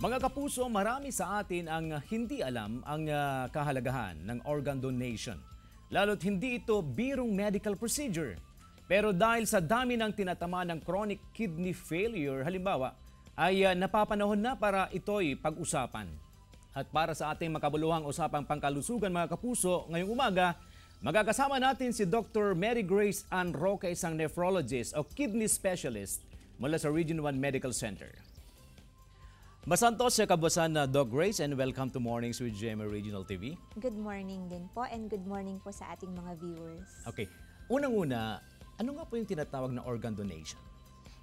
Mga kapuso, marami sa atin ang hindi alam ang kahalagahan ng organ donation. Lalo't hindi ito birong medical procedure. Pero dahil sa dami ng tinatama ng chronic kidney failure, halimbawa, ay napapanahon na para ito'y pag-usapan. At para sa ating makabuluhang usapang pangkalusugan mga kapuso, ngayong umaga, magkakasama natin si Dr. Mary Grace Ann Roca, isang nephrologist o kidney specialist mula sa Region 1 Medical Center. Masantos sa kabasan na Doc Grace and welcome to Mornings with GMA Regional TV. Good morning din po and good morning po sa ating mga viewers. Okay, unang-una, ano nga po yung tinatawag na organ donation?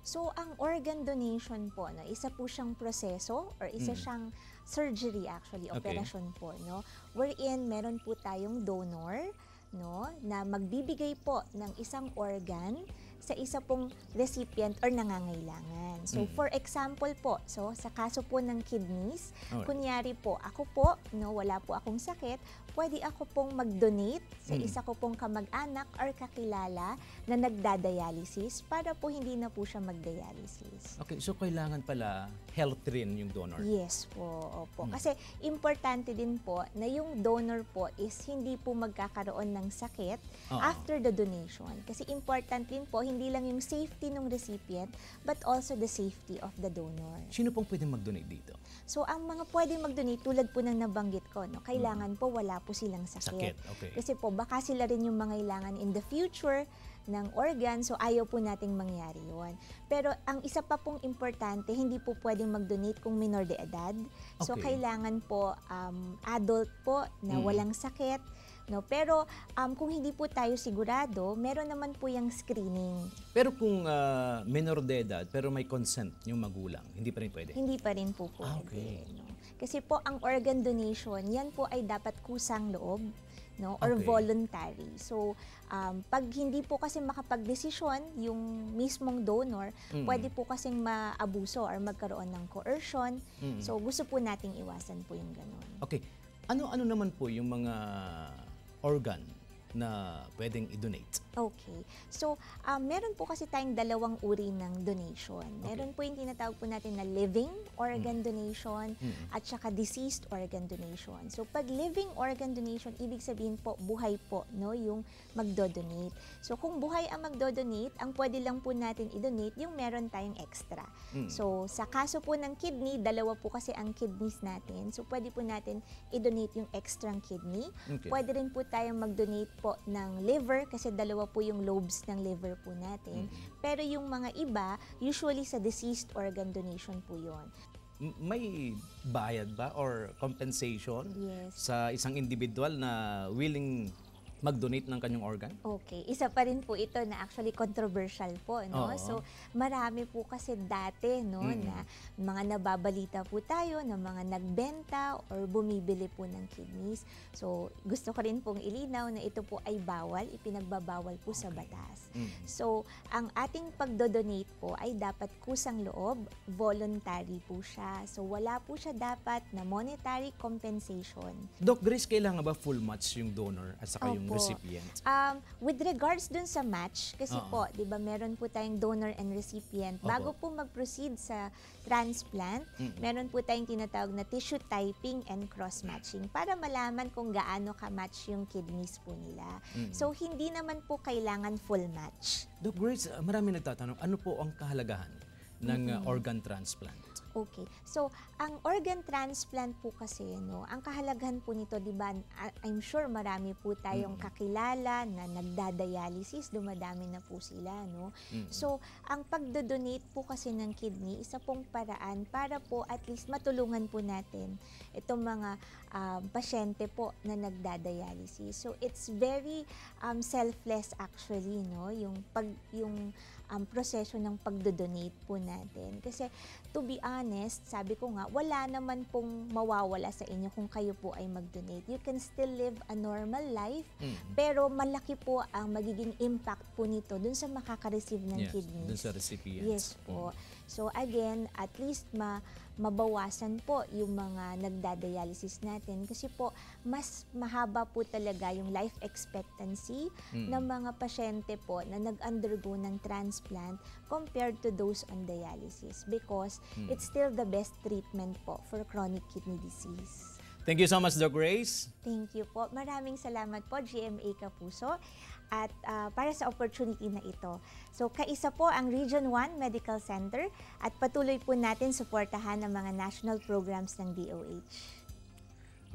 So, ang organ donation po, no, isa po siyang proseso or isa siyang surgery actually, operasyon po, no, wherein meron po tayong donor, no, na magbibigay po ng isang organ sa isa pong recipient or nangangailangan. So, for example po, so sa kaso po ng kidneys, kunyari po, ako po, no, wala po akong sakit, pwede ako pong mag-donate sa isa ko pong kamag-anak or kakilala na nagdadialysis para po hindi na po siya mag-dialysis. Okay, so kailangan pala health rin yung donor? Yes po, opo. Kasi importante din po na yung donor po is hindi po magkakaroon ng sakit after the donation. Kasi important din po, hindi lang yung safety ng recipient, but also the safety of the donor. Sino pong pwedeng mag-donate dito? So, ang mga pwedeng mag-donate, tulad po ng nabanggit ko, no, kailangan po wala po silang sakit. Okay. Kasi po, baka sila rin yung mangailangan in the future ng organ, so ayaw po nating mangyari yon. Pero ang isa pa pong importante, hindi po pwedeng mag-donate kung minor de edad. So, kailangan po adult po na walang sakit. No, pero kung hindi po tayo sigurado, meron naman po yung screening. Pero kung minor de edad, pero may consent yung magulang, hindi pa rin pwede? Hindi pa rin po pwede. Okay. No? Kasi po ang organ donation, yan po ay dapat kusang loob, no, or voluntary. So, pag hindi po kasi makapagdesisyon yung mismong donor, pwede po kasing maabuso or magkaroon ng coercion. So, gusto po nating iwasan po yung ganun. Okay. Ano naman po yung mga organ na pwedeng i-donate? Okay. So, meron po kasi tayong dalawang uri ng donation. Meron po yung tinatawag po natin na living organ donation at saka deceased organ donation. So, pag living organ donation, ibig sabihin po, buhay po, no, yung magdo-donate. So, kung buhay ang magdo-donate, ang pwede lang po natin i-donate yung meron tayong extra. So, sa kaso po ng kidney, dalawa po kasi ang kidneys natin. So, pwede po natin i-donate yung extra kidney. Pwede rin po tayong mag-donate po ng liver kasi dalawa po yung lobes ng liver po natin. Pero yung mga iba, usually sa deceased organ donation po yon. May bayad ba or compensation Yes. sa isang individual na willing mag-donate ng kanyang organ? Okay. Isa pa rin po ito na actually controversial po, no? So, marami po kasi dati, no, na mga nababalita po tayo na mga nagbenta or bumibili po ng kidneys. So, gusto ko rin pong ilinaw na ito po ay bawal, ipinagbabawal po sa batas. So, ang ating pagdodonate po ay dapat kusang loob, voluntary po siya. So, wala po siya dapat na monetary compensation. Doc Grace, kailangan ba full match yung donor at saka yung recipient? With regards dun sa match, kasi po, di ba, meron po tayong donor and recipient. Bago po mag-proceed sa transplant, meron po tayong tinatawag na tissue typing and cross-matching para malaman kung gaano ka-match yung kidneys po nila. So, hindi naman po kailangan full match. Doc Grace, marami nagtatanong, ano po ang kahalagahan ng organ transplant? Okay. So, ang organ transplant po kasi, no, ang kahalagahan po nito, di ba, I'm sure marami po tayong kakilala na nagdadialysis, dumadami na po sila, no? So, ang pagdodonate po kasi ng kidney, isa pong paraan para po at least matulungan po natin itong mga pasyente po na nagdadialysis. So, it's very selfless actually, no, yung proseso ng pagdodonate po natin. Kasi, to be honest, sabi ko nga, wala naman pong mawawala sa inyo kung kayo po ay mag-donate. You can still live a normal life, pero malaki po ang magiging impact po nito dun sa makaka-receive ng kidneys. Dun sa recipient. Yes po. So again, at least mabawasan po yung mga nagdadialysis natin kasi po mas mahaba po talaga yung life expectancy ng mga pasyente po na nag-undergo ng transplant compared to those on dialysis because it's still the best treatment po for chronic kidney disease. Thank you so much, Doc Grace. Thank you po. Maraming salamat po, GMA Kapuso, at para sa opportunity na ito. So, kaisa po ang Region 1 Medical Center at patuloy po natin suportahan ang mga national programs ng DOH.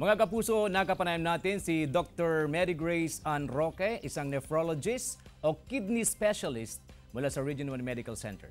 Mga kapuso, nakapanayam natin si Dr. Mary Grace Ann Roque, isang nephrologist o kidney specialist mula sa Region 1 Medical Center.